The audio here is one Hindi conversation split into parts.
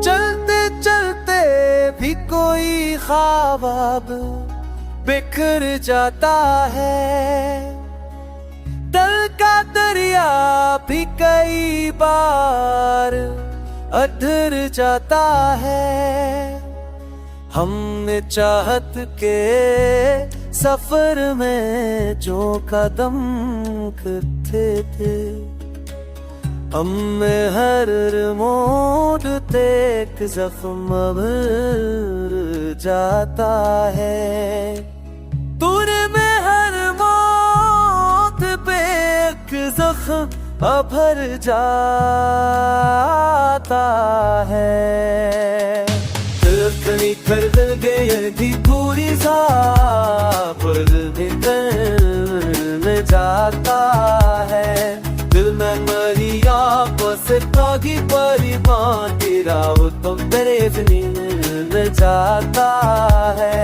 चलते चलते भी कोई ख्वाब बिखर जाता है, दिल का दरिया भी कई बार अधर जाता है। हमने चाहत के सफर में जो कदम रखे थे, हमें हर मोड़ तक जख्म भर जाता है। तूने में हर मौत पे एक जख्म भर जाता है। दिल कर गए थी पूरी पर में जाता है। दिल में मरिया बस तागी परिवार तेरा वो तो तेरे नींद में जाता है।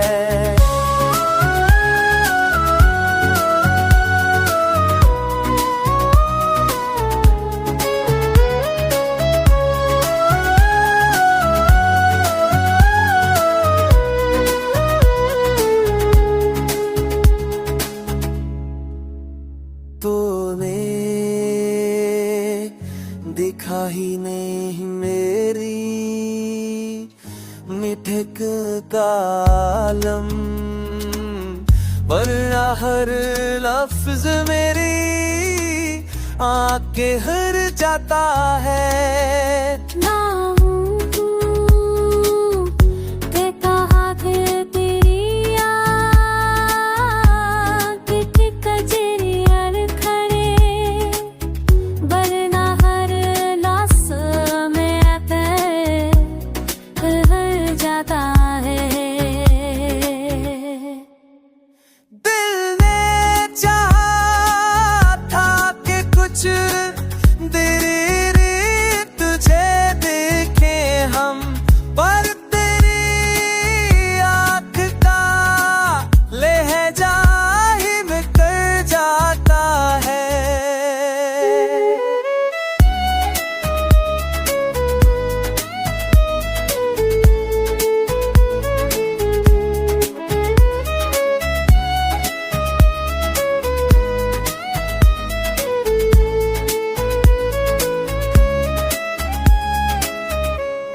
तूने दिखा ही नहीं मेरी मिठक कालम, वरना हर लफ्ज मेरी आके हर जाता है। ना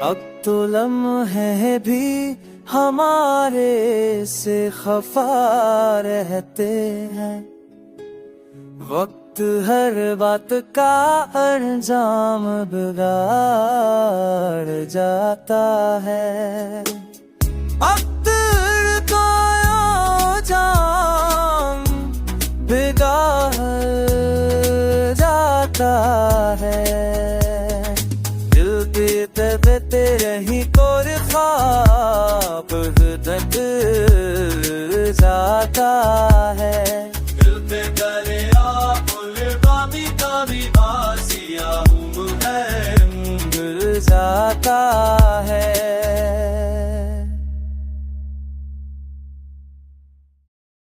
अब तो लम्हे भी हमारे से खफा रहते हैं, वक्त हर बात का अंजाम बिगाड़ जाता है। वक्त का अंजाम बिगाड़ जाता है। देते रही कोर ख्वाब ढक जाता है।